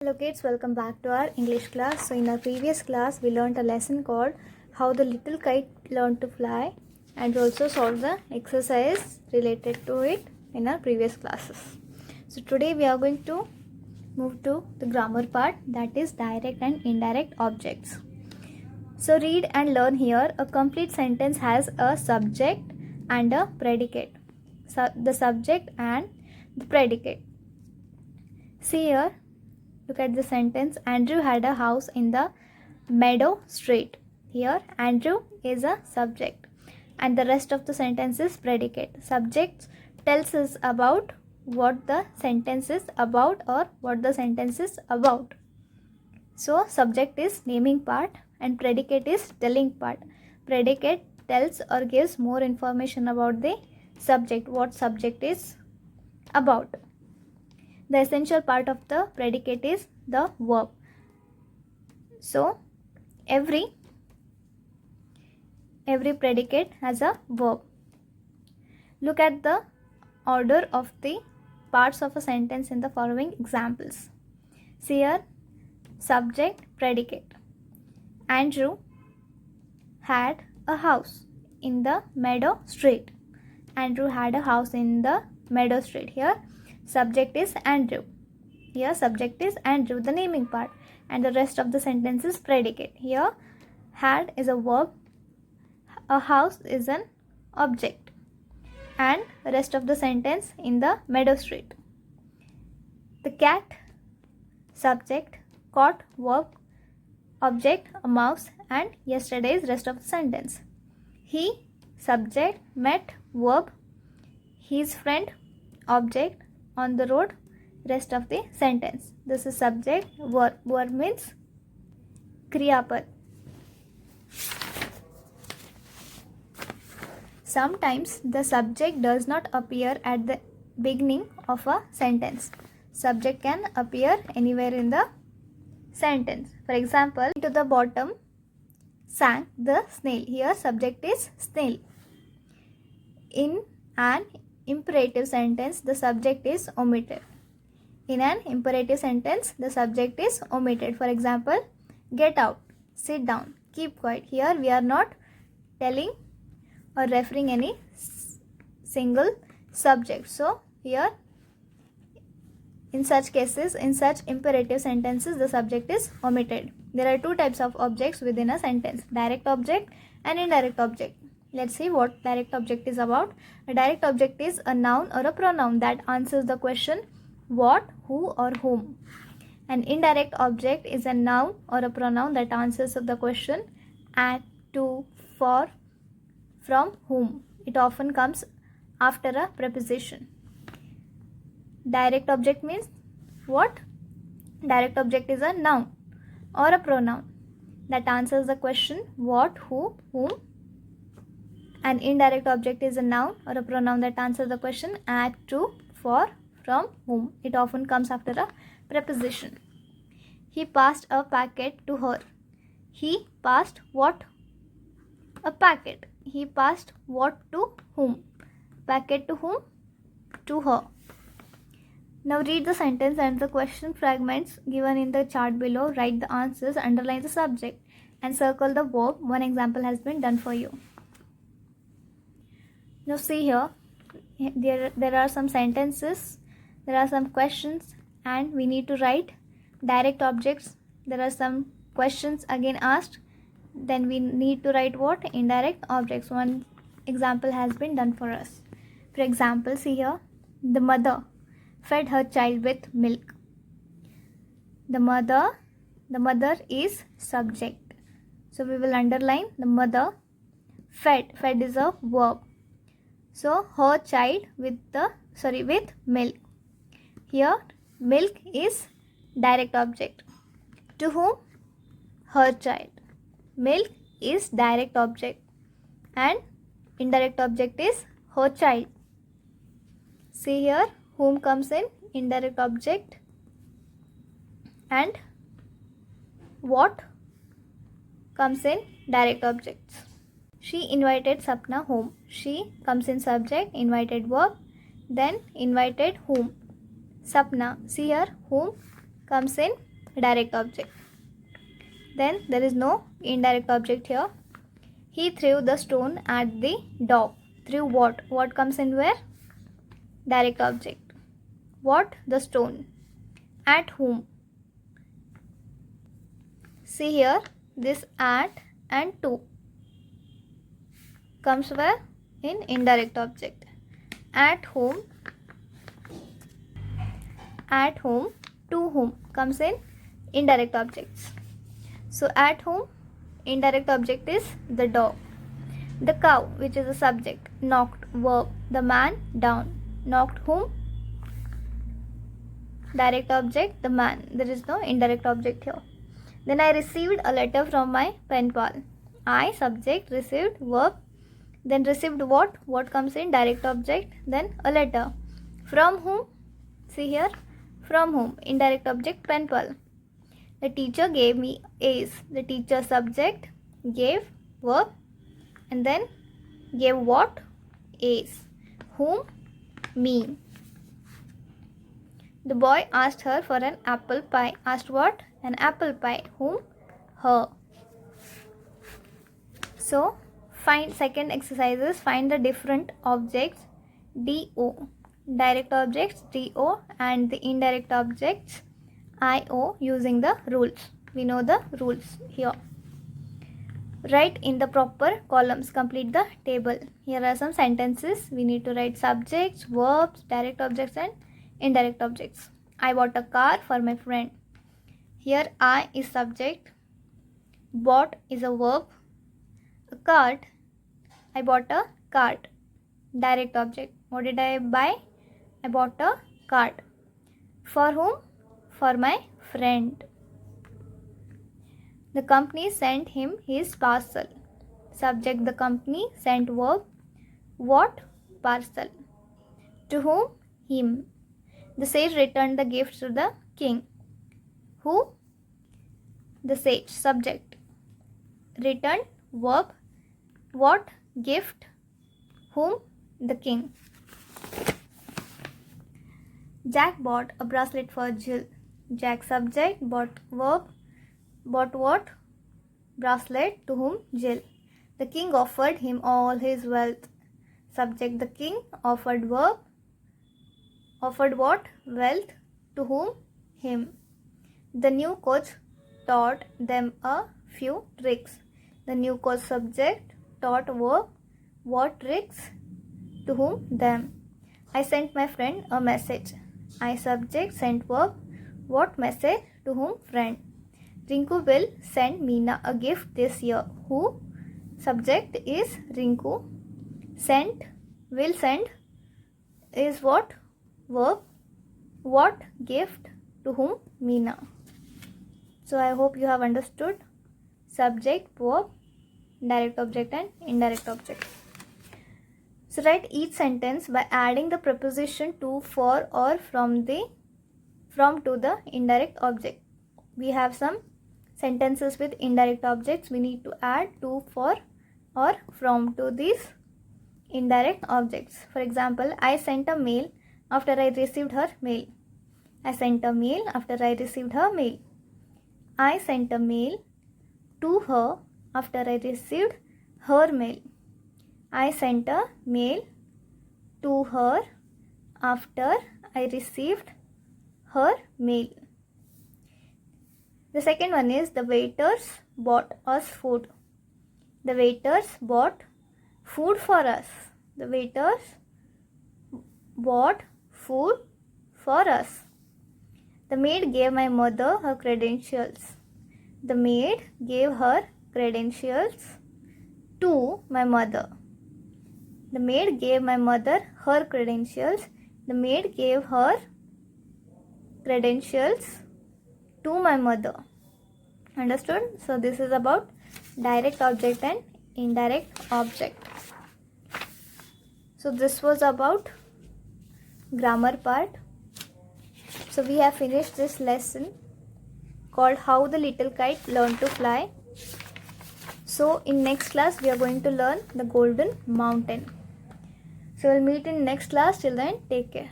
Hello kids, welcome back to our English class. So in our previous class we learned a lesson called how the little kite learned to fly, and we also solved the exercise related to it in our previous classes. So today we are going to move to the grammar part, that is direct and indirect objects. So read and learn here. A complete sentence has a subject and a predicate. The subject and the predicate. See here. Look at the sentence. Andrew had a house in the meadow street. Here Andrew is a subject and the rest of the sentence is predicate. Subject tells us about what the sentence is about or what the sentence is about. So subject is naming part and predicate is telling part. Predicate tells or gives more information about the subject, what subject is about. The essential part of the predicate is the verb. So every predicate has a verb. Look at the order of the parts of a sentence in the following examples. See here, subject, predicate. Andrew had a house in the meadow street. Andrew had a house in the meadow street. Here subject is Andrew. Here subject is Andrew, the naming part, and the rest of the sentence is predicate. Here had is a verb, a house is an object, and the rest of the sentence in the meadow street. The cat, subject, caught, verb, object, a mouse, and yesterday is rest of the sentence. He, subject, met, verb, his friend, object, on the road, rest of the sentence. This is subject, verb. Verb means kriya pad. Sometimes the subject does not appear at the beginning of a sentence. Subject can appear anywhere in the sentence. For example, to the bottom sang the snail. Here subject is snail. In an imperative sentence, the subject is omitted. In an imperative sentence, the subject is omitted. For example, get out, sit down, keep quiet. Here we are not telling or referring any single subject. So here in such cases, in such imperative sentences, the subject is omitted. There are two types of objects within a sentence, direct object and indirect object. Let's see what direct object is about. A direct object is a noun or a pronoun that answers the question what, who, or whom. An indirect object is a noun or a pronoun that answers the question at, to, for, from, whom. It often comes after a preposition. Direct object means what? Direct object is a noun or a pronoun that answers the question what, who, whom. An indirect object is a noun or a pronoun that answers the question at, to, for, from, whom. It often comes after a preposition. He passed a packet to her. He passed what? A packet. He passed what to whom? Packet to whom? To her. Now read the sentence and the question fragments given in the chart below. Write the answers, underline the subject, and circle the verb. One example has been done for you. Now see here, there are some sentences, there are some questions, and we need to write direct objects. There are some questions again asked, then we need to write what? Indirect objects. One example has been done for us. For example, see here, the mother fed her child with milk. The mother is subject. So we will underline the mother. Fed is a verb. So her child with milk. Here milk is direct object. To whom? Her child. Milk is direct object and indirect object is her child. See here, whom comes in indirect object and what comes in direct objects. She invited Sapna home. She comes in subject, invited verb, then invited whom? Sapna. See here, whom comes in direct object. Then there is no indirect object here. He threw the stone at the dog. Threw what? What comes in where? Direct object. What? The stone. At whom? See here, this at and to comes where? In indirect object. At whom, to whom comes in indirect objects. So at whom, indirect object is the dog. The cow, which is a subject, knocked, verb, the man down. Knocked whom? Direct object, the man. There is no indirect object here. Then I received a letter from my pen pal. I, subject, received, verb. Then received what? What comes in direct object? Then a letter. From whom? See here. From whom? Indirect object, pen pal. The teacher gave me A's. The teacher, subject, gave, verb. And then gave what? A's. Whom? Me. The boy asked her for an apple pie. Asked what? An apple pie. Whom? Her. So, find second exercise is find the different objects DO. Direct objects DO and the indirect objects IO using the rules. We know the rules here. Write in the proper columns. Complete the table. Here are some sentences. We need to write subjects, verbs, direct objects and indirect objects. I bought a car for my friend. Here I is subject. Bought is a verb. A cart. I bought a cart. Direct object. What did I buy? I bought a cart. For whom? For my friend. The company sent him his parcel. Subject, the company, sent, verb. What? Parcel. To whom? Him. The sage returned the gift to the king. Who? The sage, subject. Return, verb. What? Gift. Whom? The king. Jack bought a bracelet for Jill. Jack, subject, bought, verb. Bought what? Bracelet. To whom? Jill. The king offered him all his wealth. Subject, the king, offered, verb. Offered what? Wealth. To whom? Him. The new coach taught them a few tricks. The new coach, subject, taught, verb. What tricks? To whom? Them. I sent my friend a message. I, subject, sent, verb. What message? To whom? Friend. Rinku will send Meena a gift this year. Who? Subject is Rinku. Sent, will send is what? Verb. What? Gift. To whom? Meena. So I hope you have understood subject, verb, direct object and indirect object. So write each sentence by adding the preposition to, for or from to the indirect object. We have some sentences with indirect objects. We need to add to, for or from to these indirect objects. For example, I sent a mail after I received her mail. I sent a mail after I received her mail. I sent a mail to her after I received her mail. I sent a mail to her after I received her mail. The second one is the waiters bought us food. The waiters bought food for us. The waiters bought food for us. The maid gave my mother her credentials. The maid gave her credentials to my mother. The maid gave my mother her credentials. The maid gave her credentials to my mother. Understood? So this is about direct object and indirect object. So this was about grammar part. So we have finished this lesson called How the Little Kite Learned to Fly. So in next class we are going to learn the Golden Mountain. So we'll meet in next class. Till then, take care.